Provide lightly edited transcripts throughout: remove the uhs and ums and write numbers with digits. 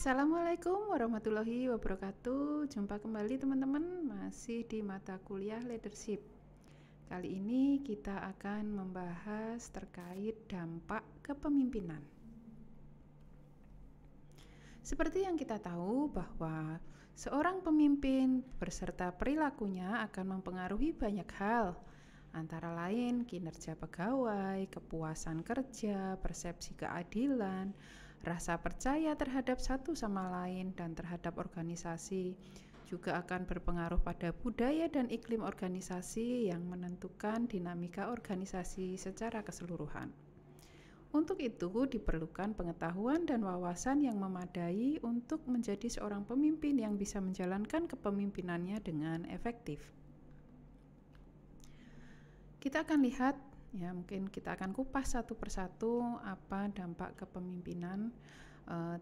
Assalamualaikum warahmatullahi wabarakatuh. Jumpa kembali teman-teman, masih di mata kuliah leadership. Kali ini kita akan membahas terkait dampak kepemimpinan. Seperti yang kita tahu bahwa seorang pemimpin beserta perilakunya akan mempengaruhi banyak hal, antara lain kinerja pegawai, kepuasan kerja, persepsi keadilan, rasa percaya terhadap satu sama lain dan terhadap organisasi. Juga akan berpengaruh pada budaya dan iklim organisasi yang menentukan dinamika organisasi secara keseluruhan. Untuk itu diperlukan pengetahuan dan wawasan yang memadai untuk menjadi seorang pemimpin yang bisa menjalankan kepemimpinannya dengan efektif. Kita akan lihat, ya mungkin kita akan kupas satu persatu apa dampak kepemimpinan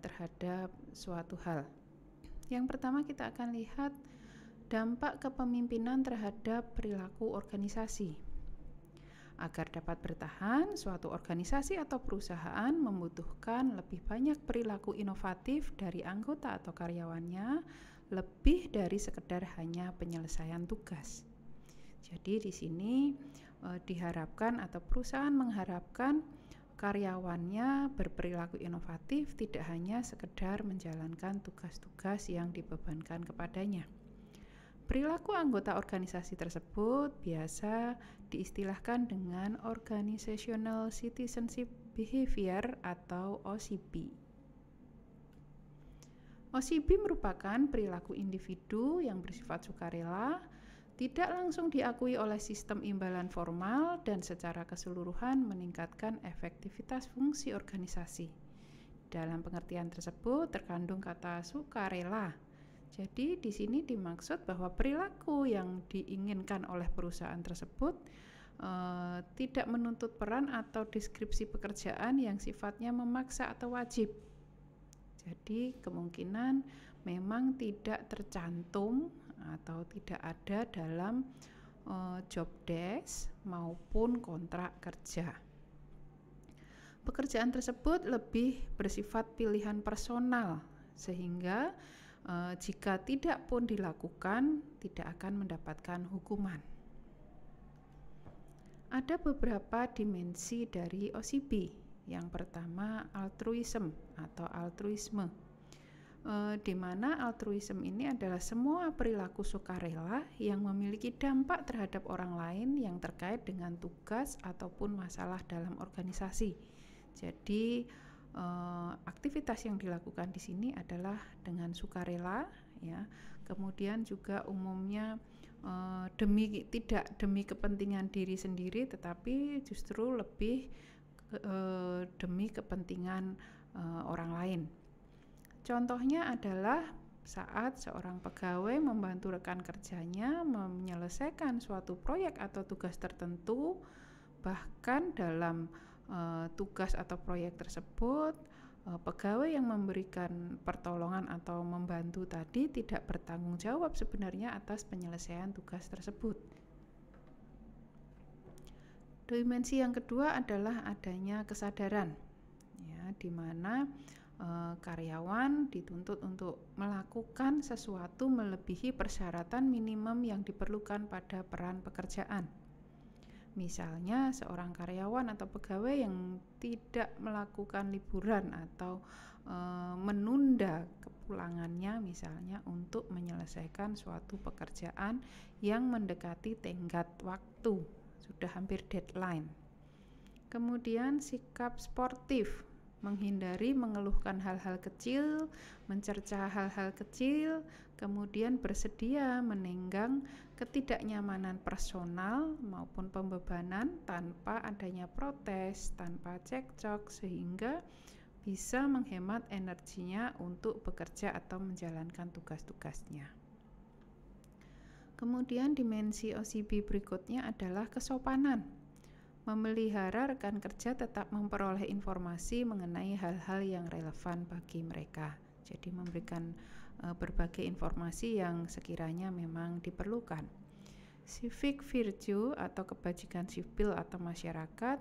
terhadap suatu hal. Yang pertama kita akan lihat dampak kepemimpinan terhadap perilaku organisasi. Agar dapat bertahan, suatu organisasi atau perusahaan membutuhkan lebih banyak perilaku inovatif dari anggota atau karyawannya, lebih dari sekedar hanya penyelesaian tugas. Jadi di sini diharapkan atau perusahaan mengharapkan karyawannya berperilaku inovatif, tidak hanya sekedar menjalankan tugas-tugas yang dibebankan kepadanya. Perilaku anggota organisasi tersebut biasa diistilahkan dengan Organizational Citizenship Behavior atau OCB. OCB merupakan perilaku individu yang bersifat sukarela, tidak langsung diakui oleh sistem imbalan formal dan secara keseluruhan meningkatkan efektivitas fungsi organisasi. Dalam pengertian tersebut terkandung kata sukarela. Jadi di sini dimaksud bahwa perilaku yang diinginkan oleh perusahaan tersebut tidak menuntut peran atau deskripsi pekerjaan yang sifatnya memaksa atau wajib. Jadi kemungkinan memang tidak tercantum atau tidak ada dalam job desk maupun kontrak kerja. Pekerjaan tersebut lebih bersifat pilihan personal, sehingga jika tidak pun dilakukan, tidak akan mendapatkan hukuman. Ada beberapa dimensi dari OCB. Yang pertama altruisme atau altruisme, di mana altruisme ini adalah semua perilaku sukarela yang memiliki dampak terhadap orang lain yang terkait dengan tugas ataupun masalah dalam organisasi. Jadi aktivitas yang dilakukan di sini adalah dengan sukarela, ya. Kemudian juga umumnya tidak demi kepentingan diri sendiri, tetapi justru lebih demi kepentingan orang lain. Contohnya adalah saat seorang pegawai membantu rekan kerjanya menyelesaikan suatu proyek atau tugas tertentu, bahkan dalam tugas atau proyek tersebut pegawai yang memberikan pertolongan atau membantu tadi tidak bertanggung jawab sebenarnya atas penyelesaian tugas tersebut. Dimensi yang kedua adalah adanya kesadaran, ya, di mana karyawan dituntut untuk melakukan sesuatu melebihi persyaratan minimum yang diperlukan pada peran pekerjaan. Misalnya seorang karyawan atau pegawai yang tidak melakukan liburan atau menunda kepulangannya misalnya untuk menyelesaikan suatu pekerjaan yang mendekati tenggat waktu, sudah hampir deadline. Kemudian sikap sportif, menghindari mengeluhkan hal-hal kecil, mencerca hal-hal kecil, kemudian bersedia menenggang ketidaknyamanan personal maupun pembebanan tanpa adanya protes, tanpa cekcok, sehingga bisa menghemat energinya untuk bekerja atau menjalankan tugas-tugasnya. Kemudian dimensi OCB berikutnya adalah kesopanan. Memelihara rekan kerja tetap memperoleh informasi mengenai hal-hal yang relevan bagi mereka. Jadi memberikan berbagai informasi yang sekiranya memang diperlukan. Civic virtue atau kebajikan sipil atau masyarakat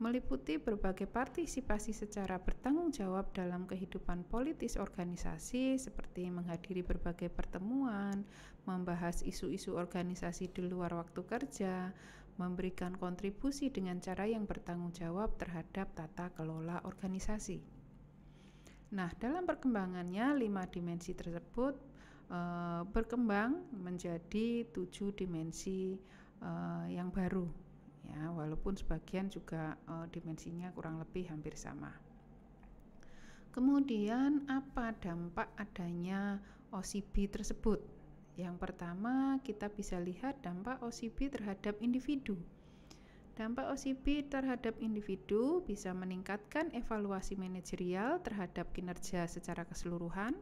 meliputi berbagai partisipasi secara bertanggung jawab dalam kehidupan politis organisasi seperti menghadiri berbagai pertemuan, membahas isu-isu organisasi di luar waktu kerja, memberikan kontribusi dengan cara yang bertanggung jawab terhadap tata kelola organisasi. Nah, dalam perkembangannya 5 dimensi tersebut berkembang menjadi 7 dimensi yang baru. Ya, walaupun sebagian juga dimensinya kurang lebih hampir sama. Kemudian apa dampak adanya OCB tersebut? Yang pertama, kita bisa lihat dampak OCB terhadap individu. Dampak OCB terhadap individu bisa meningkatkan evaluasi manajerial terhadap kinerja secara keseluruhan,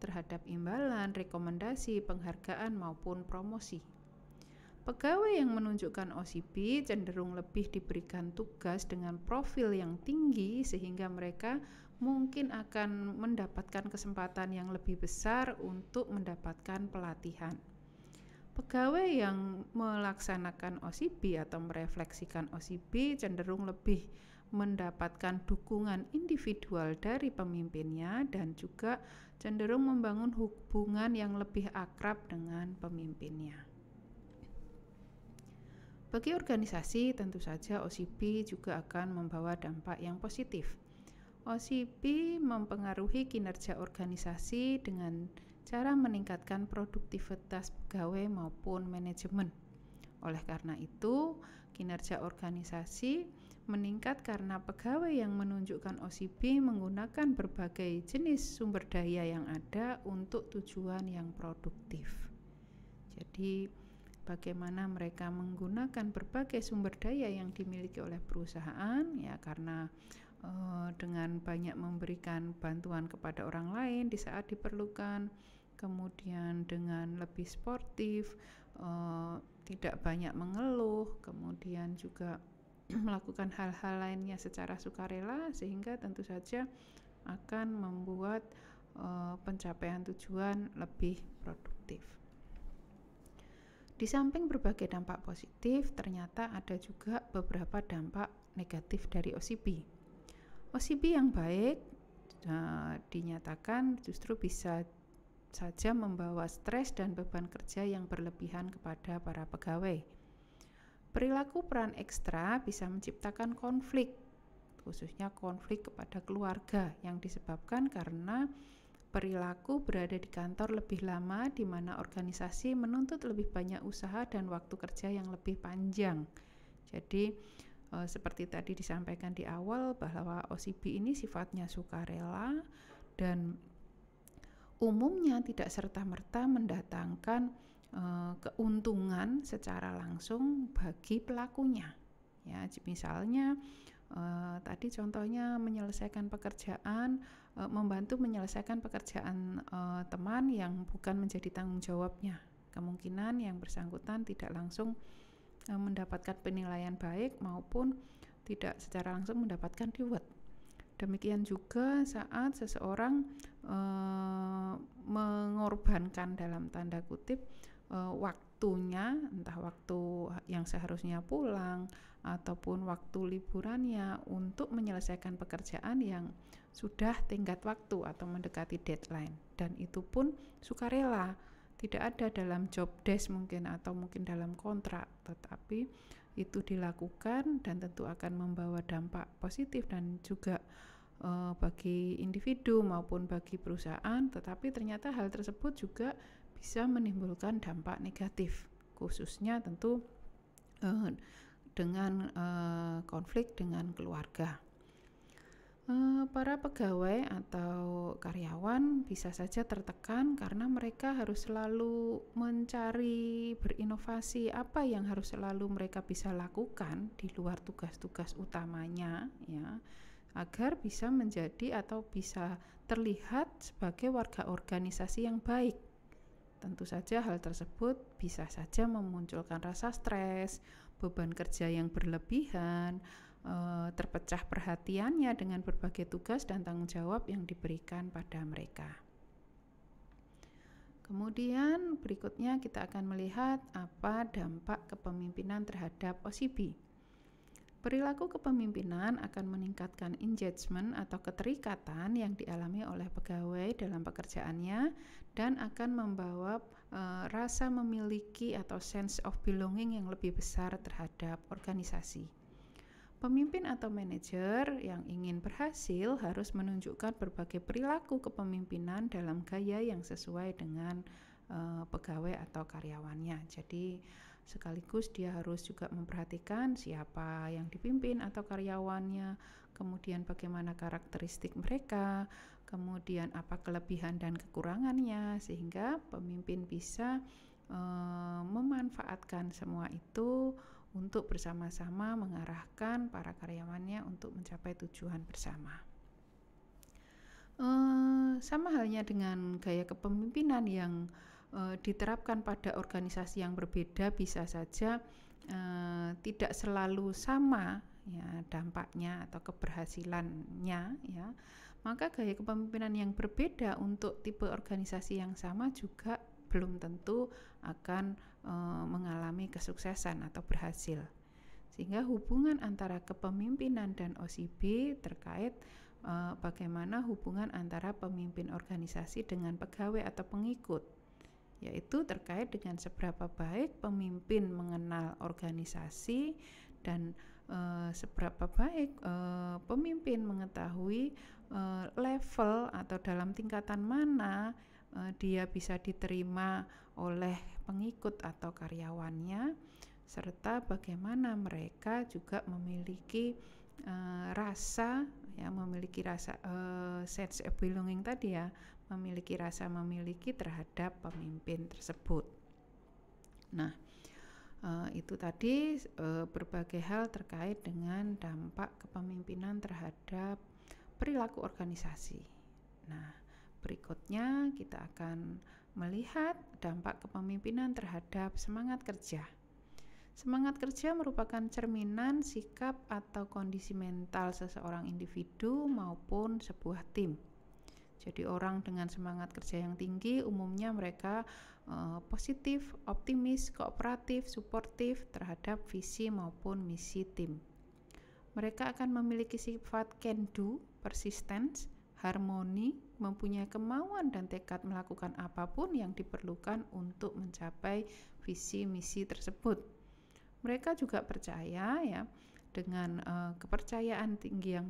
terhadap imbalan, rekomendasi, penghargaan maupun promosi. Pegawai yang menunjukkan OCB cenderung lebih diberikan tugas dengan profil yang tinggi sehingga mereka mungkin akan mendapatkan kesempatan yang lebih besar untuk mendapatkan pelatihan. Pegawai yang melaksanakan OCB atau merefleksikan OCB cenderung lebih mendapatkan dukungan individual dari pemimpinnya dan juga cenderung membangun hubungan yang lebih akrab dengan pemimpinnya. Bagi organisasi, tentu saja OCB juga akan membawa dampak yang positif. OCB mempengaruhi kinerja organisasi dengan cara meningkatkan produktivitas pegawai maupun manajemen. Oleh karena itu, kinerja organisasi meningkat karena pegawai yang menunjukkan OCB menggunakan berbagai jenis sumber daya yang ada untuk tujuan yang produktif. Jadi, bagaimana mereka menggunakan berbagai sumber daya yang dimiliki oleh perusahaan, ya karena dengan banyak memberikan bantuan kepada orang lain di saat diperlukan, kemudian dengan lebih sportif, tidak banyak mengeluh, kemudian juga melakukan hal-hal lainnya secara sukarela, sehingga tentu saja akan membuat pencapaian tujuan lebih produktif. Di samping berbagai dampak positif, ternyata ada juga beberapa dampak negatif dari OCB. OCB yang baik dinyatakan justru bisa saja membawa stres dan beban kerja yang berlebihan kepada para pegawai. Perilaku peran ekstra bisa menciptakan konflik, khususnya konflik kepada keluarga yang disebabkan karena perilaku berada di kantor lebih lama, di mana organisasi menuntut lebih banyak usaha dan waktu kerja yang lebih panjang. Jadi seperti tadi disampaikan di awal bahwa OCB ini sifatnya sukarela dan umumnya tidak serta-merta mendatangkan keuntungan secara langsung bagi pelakunya. Ya, misalnya tadi contohnya menyelesaikan pekerjaan, membantu menyelesaikan pekerjaan teman yang bukan menjadi tanggung jawabnya. Kemungkinan yang bersangkutan tidak langsung mendapatkan penilaian baik maupun tidak secara langsung mendapatkan reward. Demikian juga saat seseorang mengorbankan dalam tanda kutip waktunya, entah waktu yang seharusnya pulang ataupun waktu liburannya untuk menyelesaikan pekerjaan yang sudah tenggat waktu atau mendekati deadline, dan itu pun sukarela, tidak ada dalam job desk mungkin atau mungkin dalam kontrak, tetapi itu dilakukan dan tentu akan membawa dampak positif dan juga bagi individu maupun bagi perusahaan, tetapi ternyata hal tersebut juga bisa menimbulkan dampak negatif, khususnya tentu dengan konflik dengan keluarga. Para pegawai atau karyawan bisa saja tertekan karena mereka harus selalu mencari berinovasi apa yang harus selalu mereka bisa lakukan di luar tugas-tugas utamanya, ya, agar bisa menjadi atau bisa terlihat sebagai warga organisasi yang baik. Tentu saja hal tersebut bisa saja memunculkan rasa stres, beban kerja yang berlebihan, terpecah perhatiannya dengan berbagai tugas dan tanggung jawab yang diberikan pada mereka. Kemudian berikutnya kita akan melihat apa dampak kepemimpinan terhadap OCB. Perilaku kepemimpinan akan meningkatkan engagement atau keterikatan yang dialami oleh pegawai dalam pekerjaannya dan akan membawa rasa memiliki atau sense of belonging yang lebih besar terhadap organisasi. Pemimpin atau manajer yang ingin berhasil harus menunjukkan berbagai perilaku kepemimpinan dalam gaya yang sesuai dengan pegawai atau karyawannya. Jadi sekaligus dia harus juga memperhatikan siapa yang dipimpin atau karyawannya, kemudian bagaimana karakteristik mereka, kemudian apa kelebihan dan kekurangannya, sehingga pemimpin bisa memanfaatkan semua itu untuk bersama-sama mengarahkan para karyawannya untuk mencapai tujuan bersama. Sama halnya dengan gaya kepemimpinan yang diterapkan pada organisasi yang berbeda bisa saja tidak selalu sama ya dampaknya atau keberhasilannya ya. Maka gaya kepemimpinan yang berbeda untuk tipe organisasi yang sama juga belum tentu akan mengalami kesuksesan atau berhasil. Sehingga hubungan antara kepemimpinan dan OCB terkait bagaimana hubungan antara pemimpin organisasi dengan pegawai atau pengikut, yaitu terkait dengan seberapa baik pemimpin mengenal organisasi dan seberapa baik pemimpin mengetahui level atau dalam tingkatan mana dia bisa diterima oleh pengikut atau karyawannya, serta bagaimana mereka juga memiliki rasa sense of belonging tadi ya, memiliki rasa memiliki terhadap pemimpin tersebut. Nah, itu tadi berbagai hal terkait dengan dampak kepemimpinan terhadap perilaku organisasi. Nah, berikutnya kita akan melihat dampak kepemimpinan terhadap semangat kerja. Semangat kerja merupakan cerminan sikap atau kondisi mental seseorang individu maupun sebuah tim. Jadi orang dengan semangat kerja yang tinggi umumnya mereka positif, optimis, kooperatif, suportif terhadap visi maupun misi tim. Mereka akan memiliki sifat can do, persistence, harmoni, mempunyai kemauan dan tekad melakukan apapun yang diperlukan untuk mencapai visi misi tersebut. Mereka juga percaya ya dengan kepercayaan tinggi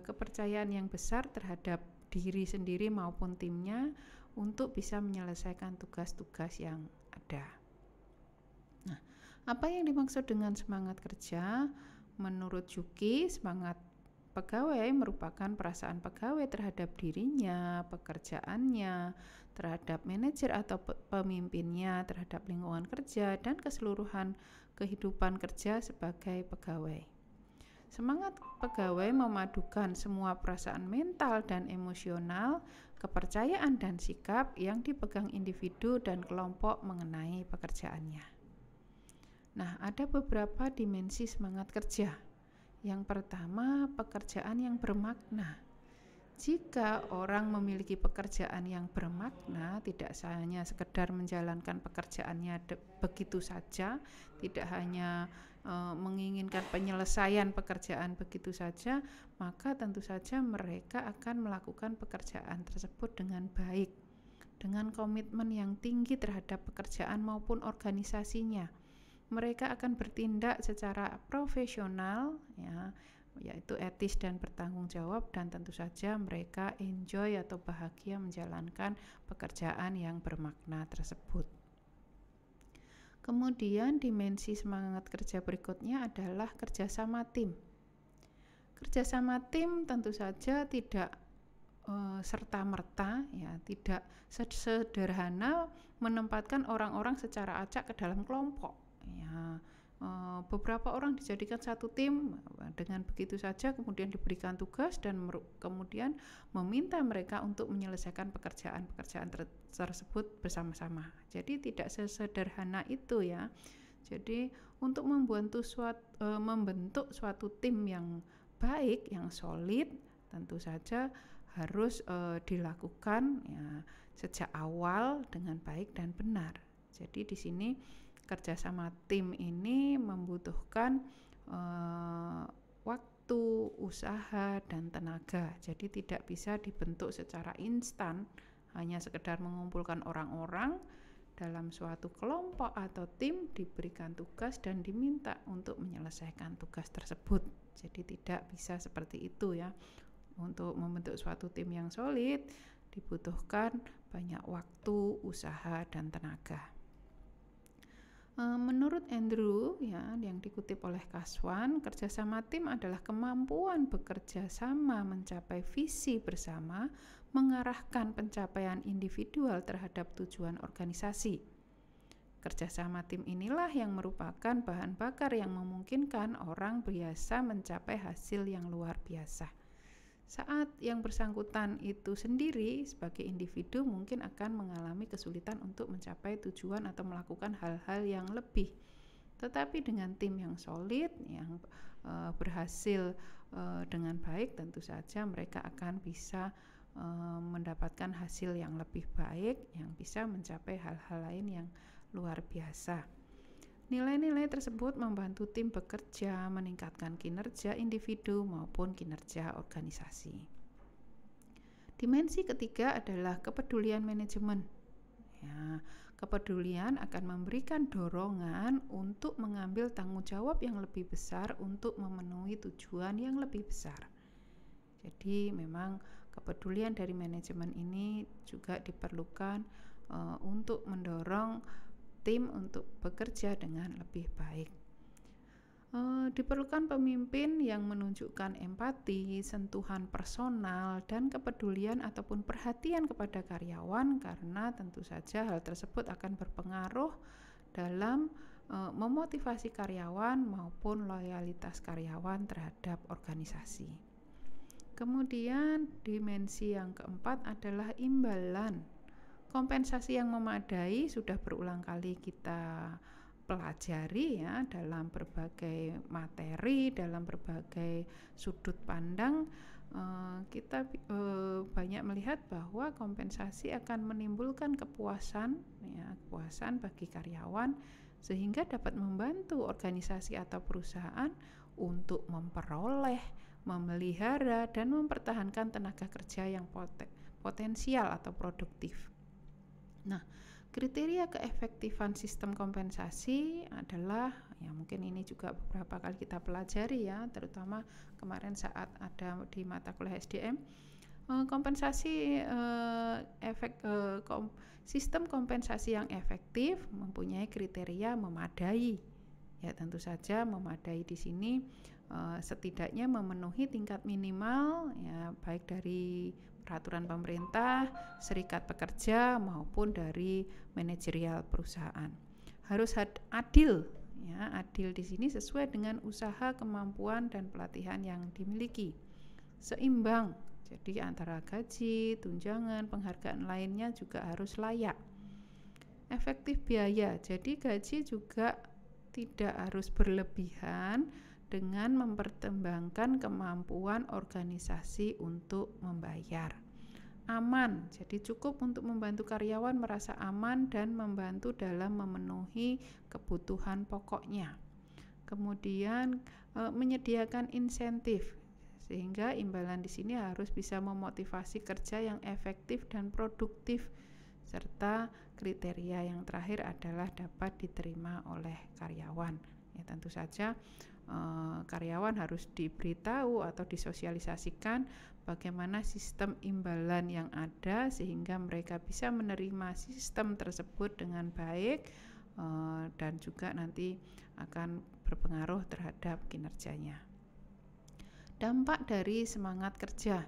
kepercayaan yang besar terhadap diri sendiri maupun timnya untuk bisa menyelesaikan tugas-tugas yang ada. Nah, apa yang dimaksud dengan semangat kerja? Menurut Juki, semangat pegawai merupakan perasaan pegawai terhadap dirinya, pekerjaannya, terhadap manajer atau pemimpinnya, terhadap lingkungan kerja, dan keseluruhan kehidupan kerja sebagai pegawai. Semangat pegawai memadukan semua perasaan mental dan emosional, kepercayaan dan sikap yang dipegang individu dan kelompok mengenai pekerjaannya. Nah, ada beberapa dimensi semangat kerja. Yang pertama, pekerjaan yang bermakna. Jika orang memiliki pekerjaan yang bermakna, tidak hanya sekedar menjalankan pekerjaannya begitu saja, tidak hanya menginginkan penyelesaian pekerjaan begitu saja, maka tentu saja mereka akan melakukan pekerjaan tersebut dengan baik, dengan komitmen yang tinggi terhadap pekerjaan maupun organisasinya. Mereka akan bertindak secara profesional ya, yaitu etis dan bertanggung jawab, dan tentu saja mereka enjoy atau bahagia menjalankan pekerjaan yang bermakna tersebut. Kemudian dimensi semangat kerja berikutnya adalah kerjasama tim. Kerjasama tim tentu saja tidak serta-merta ya, tidak sederhana menempatkan orang-orang secara acak ke dalam kelompok ya. Beberapa orang dijadikan satu tim dengan begitu saja, kemudian diberikan tugas dan kemudian meminta mereka untuk menyelesaikan pekerjaan-pekerjaan tersebut bersama-sama. Jadi tidak sesederhana itu ya. Jadi untuk membentuk suatu tim yang baik, yang solid, tentu saja harus dilakukan ya sejak awal dengan baik dan benar. Jadi di sini kerjasama tim ini membutuhkan usaha, dan tenaga. Jadi tidak bisa dibentuk secara instan, hanya sekedar mengumpulkan orang-orang dalam suatu kelompok atau tim, diberikan tugas dan diminta untuk menyelesaikan tugas tersebut. Jadi tidak bisa seperti itu ya. Untuk membentuk suatu tim yang solid dibutuhkan banyak waktu, usaha, dan tenaga. Menurut Andrew ya, yang dikutip oleh Kaswan, kerjasama tim adalah kemampuan bekerja sama mencapai visi bersama, mengarahkan pencapaian individual terhadap tujuan organisasi. Kerjasama tim inilah yang merupakan bahan bakar yang memungkinkan orang biasa mencapai hasil yang luar biasa. Saat yang bersangkutan itu sendiri sebagai individu mungkin akan mengalami kesulitan untuk mencapai tujuan atau melakukan hal-hal yang lebih. Tetapi dengan tim yang solid, yang berhasil dengan baik, tentu saja mereka akan bisa mendapatkan hasil yang lebih baik, yang bisa mencapai hal-hal lain yang luar biasa. Nilai-nilai tersebut membantu tim bekerja, meningkatkan kinerja individu maupun kinerja organisasi. Dimensi ketiga adalah kepedulian manajemen. Ya, kepedulian akan memberikan dorongan untuk mengambil tanggung jawab yang lebih besar untuk memenuhi tujuan yang lebih besar. Jadi memang kepedulian dari manajemen ini juga diperlukan untuk mendorong tim untuk bekerja dengan lebih baik. Diperlukan pemimpin yang menunjukkan empati, sentuhan personal, dan kepedulian ataupun perhatian kepada karyawan, karena tentu saja hal tersebut akan berpengaruh dalam memotivasi karyawan maupun loyalitas karyawan terhadap organisasi. Kemudian dimensi yang keempat adalah imbalan. Kompensasi yang memadai sudah berulang kali kita pelajari ya dalam berbagai materi, dalam berbagai sudut pandang. Kita banyak melihat bahwa kompensasi akan menimbulkan kepuasan bagi karyawan, sehingga dapat membantu organisasi atau perusahaan untuk memperoleh, memelihara, dan mempertahankan tenaga kerja yang potensial atau produktif. Nah, kriteria keefektifan sistem kompensasi adalah, ya mungkin ini juga beberapa kali kita pelajari ya, terutama kemarin saat ada di mata kuliah SDM. Sistem kompensasi yang efektif mempunyai kriteria memadai. Ya tentu saja memadai di sini setidaknya memenuhi tingkat minimal ya, baik dari peraturan pemerintah, serikat pekerja maupun dari manajerial perusahaan. Harus adil ya, adil di sini sesuai dengan usaha, kemampuan, dan pelatihan yang dimiliki. Seimbang, jadi antara gaji, tunjangan, penghargaan lainnya juga harus layak. Efektif biaya, jadi gaji juga tidak harus berlebihan dengan mempertimbangkan kemampuan organisasi untuk membayar. Aman, jadi cukup untuk membantu karyawan merasa aman dan membantu dalam memenuhi kebutuhan pokoknya. Kemudian menyediakan insentif, sehingga imbalan di sini harus bisa memotivasi kerja yang efektif dan produktif, serta kriteria yang terakhir adalah dapat diterima oleh karyawan. Ya tentu saja karyawan harus diberitahu atau disosialisasikan bagaimana sistem imbalan yang ada, sehingga mereka bisa menerima sistem tersebut dengan baik dan juga nanti akan berpengaruh terhadap kinerjanya. Dampak dari semangat kerja.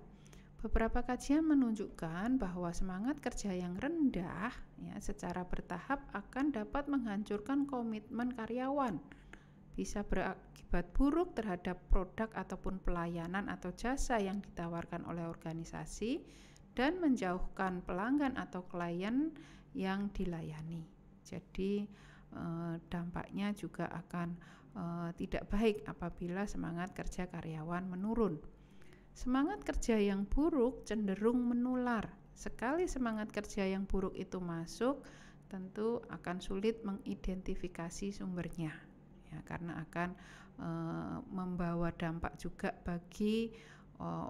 Beberapa kajian menunjukkan bahwa semangat kerja yang rendah ya, secara bertahap akan dapat menghancurkan komitmen karyawan, bisa berakibat buruk terhadap produk ataupun pelayanan atau jasa yang ditawarkan oleh organisasi, dan menjauhkan pelanggan atau klien yang dilayani. Jadi dampaknya juga akan tidak baik apabila semangat kerja karyawan menurun. Semangat kerja yang buruk cenderung menular. Sekali semangat kerja yang buruk itu masuk, tentu akan sulit mengidentifikasi sumbernya. Ya, ya, karena akan membawa dampak juga bagi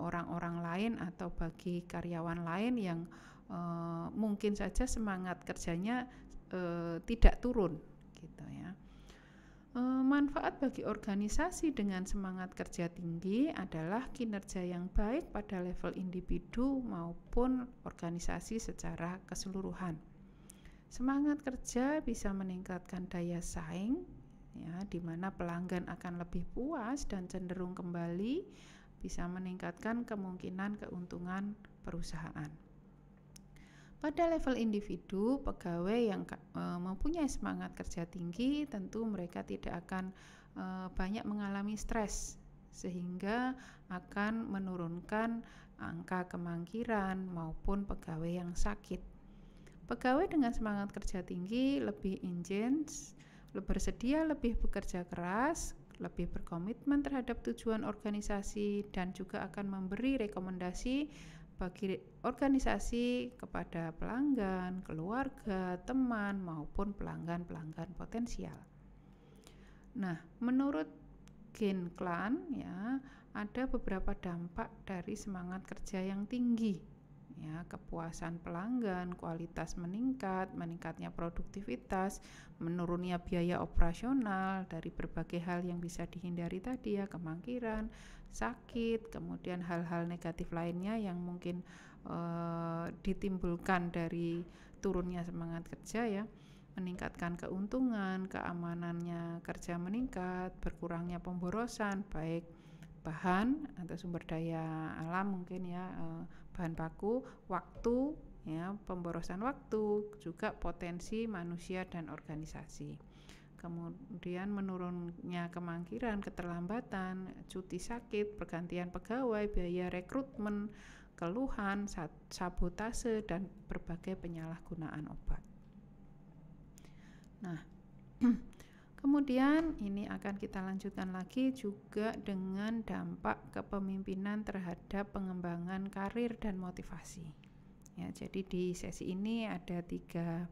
orang-orang lain atau bagi karyawan lain yang mungkin saja semangat kerjanya tidak turun gitu ya. Manfaat bagi organisasi dengan semangat kerja tinggi adalah kinerja yang baik pada level individu maupun organisasi secara keseluruhan. Semangat kerja bisa meningkatkan daya saing, ya, di mana pelanggan akan lebih puas dan cenderung kembali, bisa meningkatkan kemungkinan keuntungan perusahaan. Pada level individu, pegawai yang mempunyai semangat kerja tinggi tentu mereka tidak akan banyak mengalami stres, sehingga akan menurunkan angka kemangkiran maupun pegawai yang sakit. Pegawai dengan semangat kerja tinggi lebih intens, bersedia lebih bekerja keras, lebih berkomitmen terhadap tujuan organisasi, dan juga akan memberi rekomendasi bagi organisasi kepada pelanggan, keluarga, teman, maupun pelanggan-pelanggan potensial. Nah, menurut Gene Klan, ya, ada beberapa dampak dari semangat kerja yang tinggi, ya, kepuasan pelanggan, kualitas meningkat, meningkatnya produktivitas, menurunnya biaya operasional dari berbagai hal yang bisa dihindari tadi, ya, kemangkiran, sakit, kemudian hal-hal negatif lainnya yang mungkin ditimbulkan dari turunnya semangat kerja, ya, meningkatkan keuntungan, keamanannya kerja meningkat, berkurangnya pemborosan baik bahan atau sumber daya alam mungkin, ya, bahan baku, waktu, ya, pemborosan waktu, juga potensi manusia dan organisasi. Kemudian menurunnya kemangkiran, keterlambatan, cuti sakit, pergantian pegawai, biaya rekrutmen, keluhan, sabotase, dan berbagai penyalahgunaan obat. Nah, kemudian ini akan kita lanjutkan lagi juga dengan dampak kepemimpinan terhadap pengembangan karir dan motivasi. Ya, jadi di sesi ini ada 3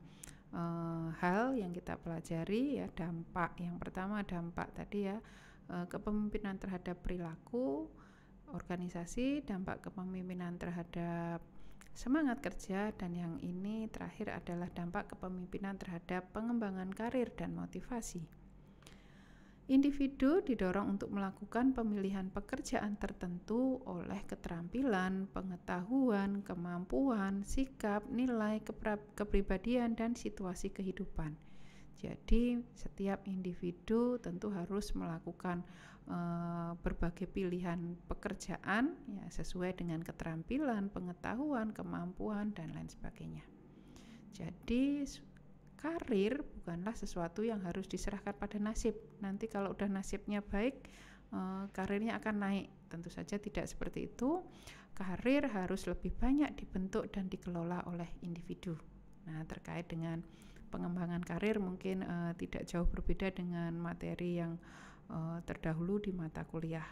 hal yang kita pelajari, ya. Dampak yang pertama, dampak tadi, ya, kepemimpinan terhadap perilaku organisasi, dampak kepemimpinan terhadap semangat kerja, dan yang ini terakhir adalah dampak kepemimpinan terhadap pengembangan karir dan motivasi. Individu didorong untuk melakukan pemilihan pekerjaan tertentu oleh keterampilan, pengetahuan, kemampuan, sikap, nilai, kepribadian, dan situasi kehidupan. Jadi setiap individu tentu harus melakukan berbagai pilihan pekerjaan, ya, sesuai dengan keterampilan, pengetahuan, kemampuan, dan lain sebagainya. Jadi karir bukanlah sesuatu yang harus diserahkan pada nasib. Nanti kalau udah nasibnya baik, karirnya akan naik. Tentu saja tidak seperti itu. Karir harus lebih banyak dibentuk dan dikelola oleh individu. Nah, terkait dengan pengembangan karir mungkin tidak jauh berbeda dengan materi yang terdahulu di mata kuliah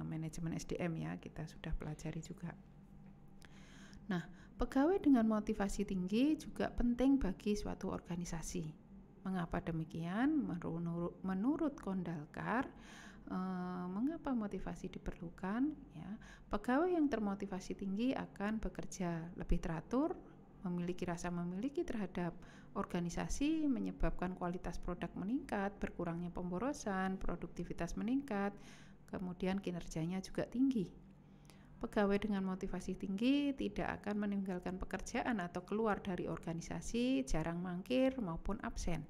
manajemen SDM, ya, kita sudah pelajari juga. Nah, pegawai dengan motivasi tinggi juga penting bagi suatu organisasi. Mengapa demikian? Menurut Kondalkar, mengapa motivasi diperlukan? Ya, pegawai yang termotivasi tinggi akan bekerja lebih teratur, memiliki rasa memiliki terhadap organisasi, menyebabkan kualitas produk meningkat, berkurangnya pemborosan, produktivitas meningkat, kemudian kinerjanya juga tinggi. Pegawai dengan motivasi tinggi tidak akan meninggalkan pekerjaan atau keluar dari organisasi, jarang mangkir maupun absen.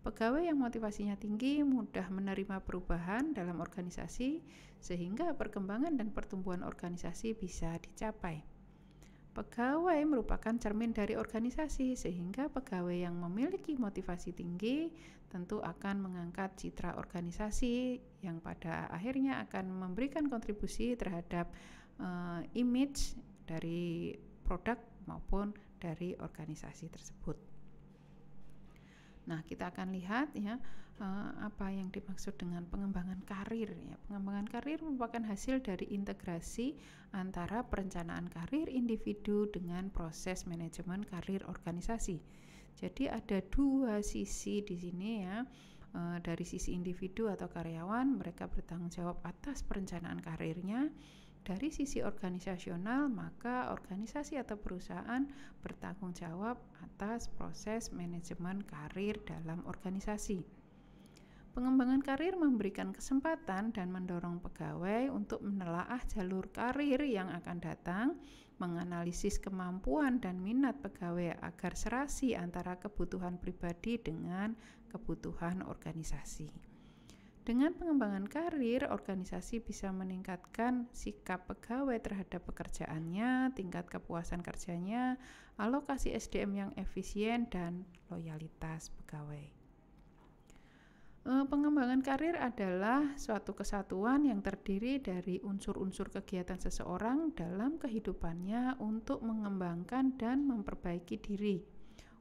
Pegawai yang motivasinya tinggi mudah menerima perubahan dalam organisasi sehingga perkembangan dan pertumbuhan organisasi bisa dicapai. Pegawai merupakan cermin dari organisasi sehingga pegawai yang memiliki motivasi tinggi tentu akan mengangkat citra organisasi yang pada akhirnya akan memberikan kontribusi terhadap image dari produk maupun dari organisasi tersebut. Nah, kita akan lihat, ya, apa yang dimaksud dengan pengembangan karir, ya. Pengembangan karir merupakan hasil dari integrasi antara perencanaan karir individu dengan proses manajemen karir organisasi. Jadi ada 2 sisi di sini, ya. dari sisi individu atau karyawan, mereka bertanggung jawab atas perencanaan karirnya. Dari sisi organisasional, maka organisasi atau perusahaan bertanggung jawab atas proses manajemen karir dalam organisasi. Pengembangan karir memberikan kesempatan dan mendorong pegawai untuk menelaah jalur karir yang akan datang, menganalisis kemampuan dan minat pegawai agar serasi antara kebutuhan pribadi dengan kebutuhan organisasi. Dengan pengembangan karir, organisasi bisa meningkatkan sikap pegawai terhadap pekerjaannya, tingkat kepuasan kerjanya, alokasi SDM yang efisien, dan loyalitas pegawai. Pengembangan karir adalah suatu kesatuan yang terdiri dari unsur-unsur kegiatan seseorang dalam kehidupannya untuk mengembangkan dan memperbaiki diri.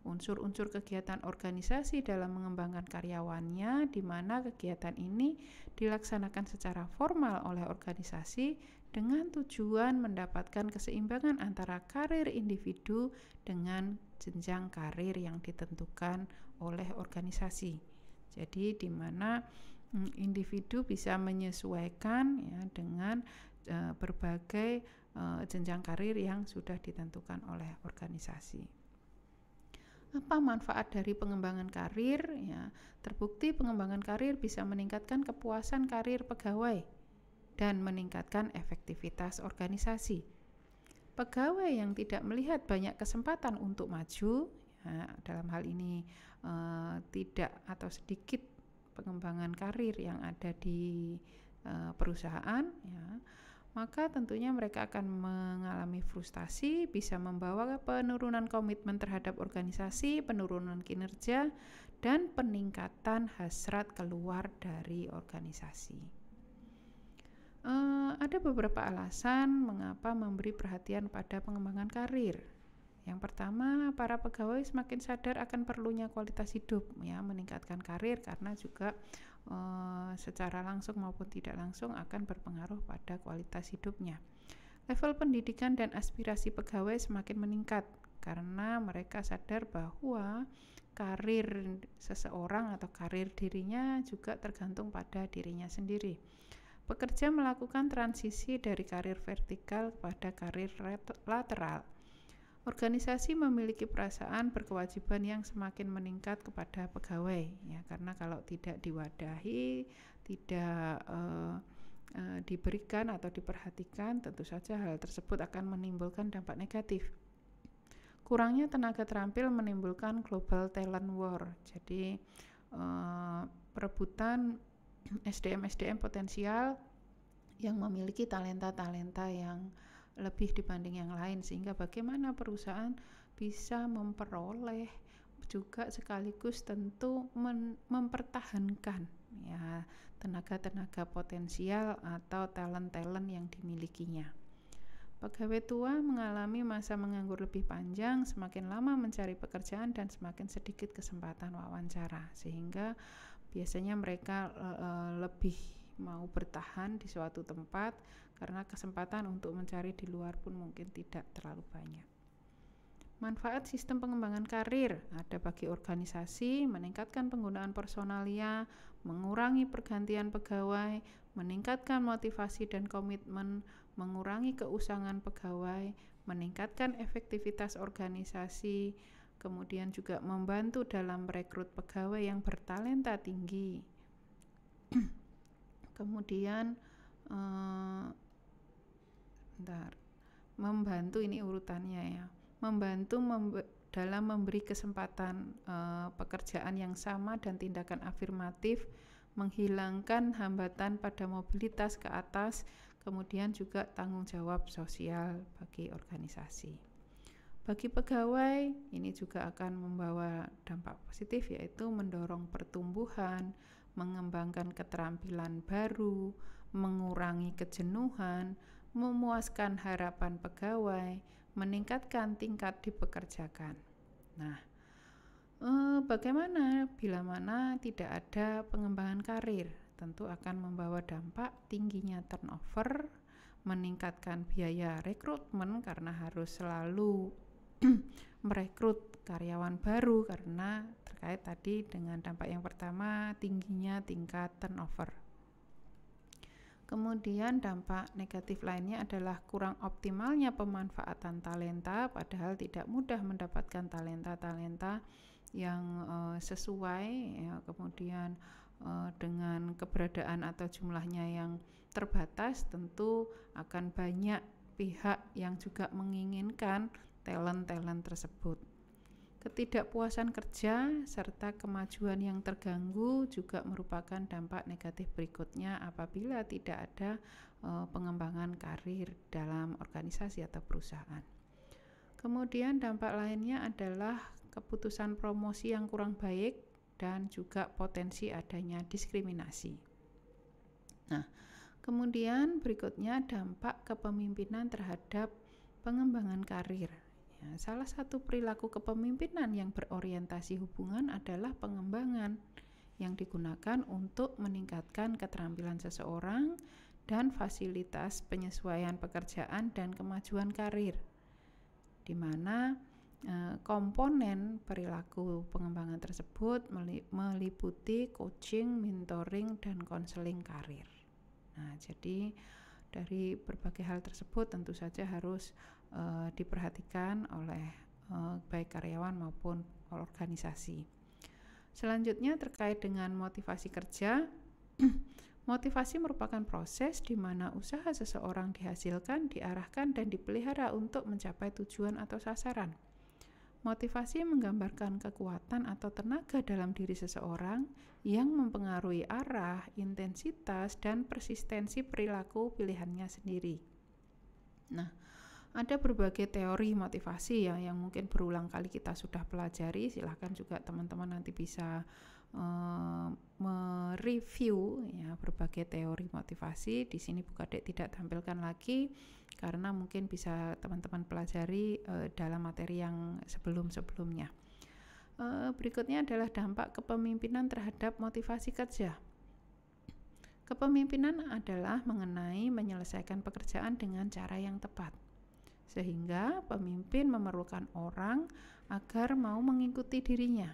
Unsur-unsur kegiatan organisasi dalam mengembangkan karyawannya, di mana kegiatan ini dilaksanakan secara formal oleh organisasi dengan tujuan mendapatkan keseimbangan antara karir individu dengan jenjang karir yang ditentukan oleh organisasi. Jadi di mana individu bisa menyesuaikan ya dengan berbagai jenjang karir yang sudah ditentukan oleh organisasi. Apa manfaat dari pengembangan karir? Ya, terbukti pengembangan karir bisa meningkatkan kepuasan karir pegawai dan meningkatkan efektivitas organisasi. Pegawai yang tidak melihat banyak kesempatan untuk maju, ya, dalam hal ini tidak atau sedikit pengembangan karir yang ada di perusahaan, ya, maka tentunya mereka akan mengalami frustasi, bisa membawa penurunan komitmen terhadap organisasi, penurunan kinerja, dan peningkatan hasrat keluar dari organisasi. Ada beberapa alasan mengapa memberi perhatian pada pengembangan karir. Yang pertama, para pegawai semakin sadar akan perlunya kualitas hidup, ya, meningkatkan karir karena juga secara langsung maupun tidak langsung akan berpengaruh pada kualitas hidupnya. Level pendidikan dan aspirasi pegawai semakin meningkat karena mereka sadar bahwa karir seseorang atau karir dirinya juga tergantung pada dirinya sendiri. Pekerja melakukan transisi dari karir vertikal kepada karir lateral. Organisasi memiliki perasaan berkewajiban yang semakin meningkat kepada pegawai, ya, karena kalau tidak diwadahi, tidak diberikan atau diperhatikan, tentu saja hal tersebut akan menimbulkan dampak negatif. Kurangnya tenaga terampil menimbulkan global talent war, jadi perebutan SDM potensial yang memiliki talenta-talenta yang lebih dibanding yang lain, sehingga bagaimana perusahaan bisa memperoleh juga sekaligus tentu mempertahankan ya tenaga-tenaga potensial atau talent-talent yang dimilikinya. Pegawai tua mengalami masa menganggur lebih panjang, semakin lama mencari pekerjaan dan semakin sedikit kesempatan wawancara, sehingga biasanya mereka lebih mau bertahan di suatu tempat karena kesempatan untuk mencari di luar pun mungkin tidak terlalu banyak. Manfaat sistem pengembangan karir ada bagi organisasi, meningkatkan penggunaan personalia, mengurangi pergantian pegawai, meningkatkan motivasi dan komitmen, mengurangi keusangan pegawai, meningkatkan efektivitas organisasi, kemudian juga membantu dalam merekrut pegawai yang bertalenta tinggi. Kemudian membantu, ini urutannya ya, membantu dalam memberi kesempatan pekerjaan yang sama dan tindakan afirmatif, menghilangkan hambatan pada mobilitas ke atas, kemudian juga tanggung jawab sosial bagi organisasi. Bagi pegawai, ini juga akan membawa dampak positif, yaitu mendorong pertumbuhan, mengembangkan keterampilan baru, mengurangi kejenuhan, memuaskan harapan pegawai, meningkatkan tingkat dipekerjakan. Nah, bagaimana bila mana tidak ada pengembangan karir? Tentu akan membawa dampak tingginya turnover, meningkatkan biaya rekrutmen karena harus selalu merekrut karyawan baru karena terkait tadi dengan dampak yang pertama, tingginya tingkat turnover. Kemudian dampak negatif lainnya adalah kurang optimalnya pemanfaatan talenta, padahal tidak mudah mendapatkan talenta-talenta yang sesuai ya, kemudian dengan keberadaan atau jumlahnya yang terbatas, tentu akan banyak pihak yang juga menginginkan talent-talent tersebut. Ketidakpuasan kerja serta kemajuan yang terganggu juga merupakan dampak negatif berikutnya apabila tidak ada pengembangan karir dalam organisasi atau perusahaan. Kemudian dampak lainnya adalah keputusan promosi yang kurang baik dan juga potensi adanya diskriminasi. Nah, kemudian berikutnya dampak kepemimpinan terhadap pengembangan karir. Salah satu perilaku kepemimpinan yang berorientasi hubungan adalah pengembangan yang digunakan untuk meningkatkan keterampilan seseorang dan fasilitas penyesuaian pekerjaan dan kemajuan karir, di mana komponen perilaku pengembangan tersebut meliputi coaching, mentoring, dan konseling karir. Nah, jadi dari berbagai hal tersebut tentu saja harus diperhatikan oleh baik karyawan maupun organisasi. Selanjutnya terkait dengan motivasi kerja. Motivasi merupakan proses di mana usaha seseorang dihasilkan, diarahkan, dan dipelihara untuk mencapai tujuan atau sasaran. Motivasi menggambarkan kekuatan atau tenaga dalam diri seseorang yang mempengaruhi arah, intensitas, dan persistensi perilaku pilihannya sendiri. Nah, ada berbagai teori motivasi ya yang mungkin berulang kali kita sudah pelajari. Silahkan juga teman-teman nanti bisa mereview ya berbagai teori motivasi. Di sini Bu Kadek tidak tampilkan lagi karena mungkin bisa teman-teman pelajari dalam materi yang sebelum-sebelumnya. Berikutnya adalah dampak kepemimpinan terhadap motivasi kerja. Kepemimpinan adalah mengenai menyelesaikan pekerjaan dengan cara yang tepat, sehingga pemimpin memerlukan orang agar mau mengikuti dirinya,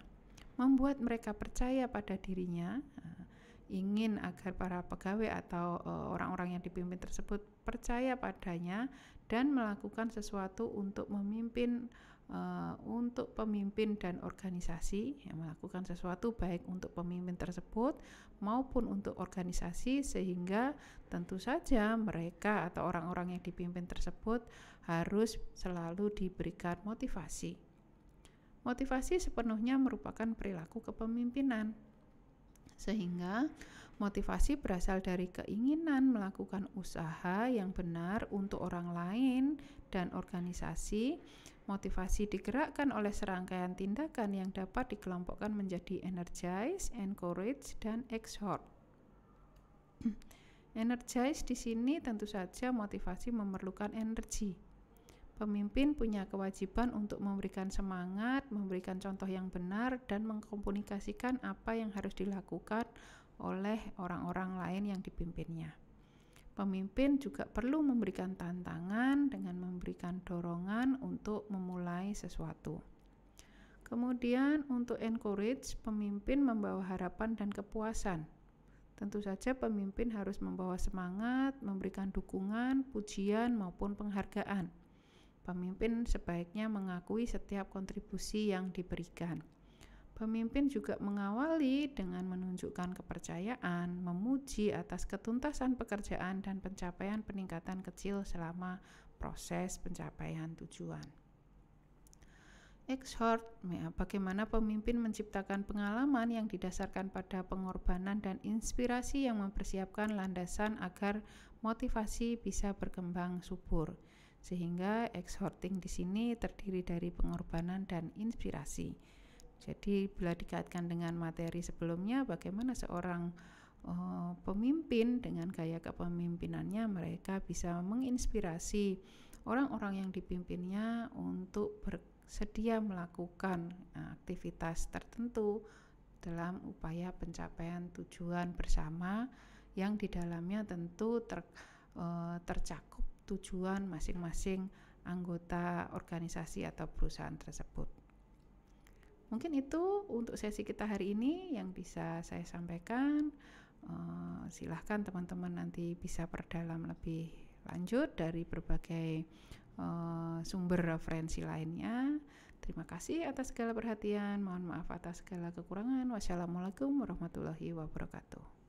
membuat mereka percaya pada dirinya, ingin agar para pegawai atau orang-orang yang dipimpin tersebut percaya padanya dan melakukan sesuatu untuk memimpin, untuk pemimpin dan organisasi, melakukan sesuatu baik untuk pemimpin tersebut maupun untuk organisasi, sehingga tentu saja mereka atau orang-orang yang dipimpin tersebut harus selalu diberikan motivasi. Motivasi sepenuhnya merupakan perilaku kepemimpinan, sehingga motivasi berasal dari keinginan melakukan usaha yang benar untuk orang lain dan organisasi. Motivasi digerakkan oleh serangkaian tindakan yang dapat dikelompokkan menjadi energize, encourage, dan exhort. Energize di sini tentu saja motivasi memerlukan energi. Pemimpin punya kewajiban untuk memberikan semangat, memberikan contoh yang benar, dan mengkomunikasikan apa yang harus dilakukan oleh orang-orang lain yang dipimpinnya. Pemimpin juga perlu memberikan tantangan dengan memberikan dorongan untuk memulai sesuatu. Kemudian untuk encourage, pemimpin membawa harapan dan kepuasan. Tentu saja pemimpin harus membawa semangat, memberikan dukungan, pujian, maupun penghargaan. Pemimpin sebaiknya mengakui setiap kontribusi yang diberikan. Pemimpin juga mengawali dengan menunjukkan kepercayaan, memuji atas ketuntasan pekerjaan dan pencapaian peningkatan kecil selama proses pencapaian tujuan. Exhort, bagaimana pemimpin menciptakan pengalaman yang didasarkan pada pengorbanan dan inspirasi yang mempersiapkan landasan agar motivasi bisa berkembang subur. Sehingga exhorting di sini terdiri dari pengorbanan dan inspirasi. Jadi bila dikaitkan dengan materi sebelumnya, bagaimana seorang pemimpin dengan gaya kepemimpinannya mereka bisa menginspirasi orang-orang yang dipimpinnya untuk bersedia melakukan aktivitas tertentu dalam upaya pencapaian tujuan bersama yang di dalamnya tentu tercakup tujuan masing-masing anggota organisasi atau perusahaan tersebut. Mungkin itu untuk sesi kita hari ini yang bisa saya sampaikan. Silahkan teman-teman nanti bisa perdalam lebih lanjut dari berbagai sumber referensi lainnya. Terima kasih atas segala perhatian. Mohon maaf atas segala kekurangan. Wassalamualaikum warahmatullahi wabarakatuh.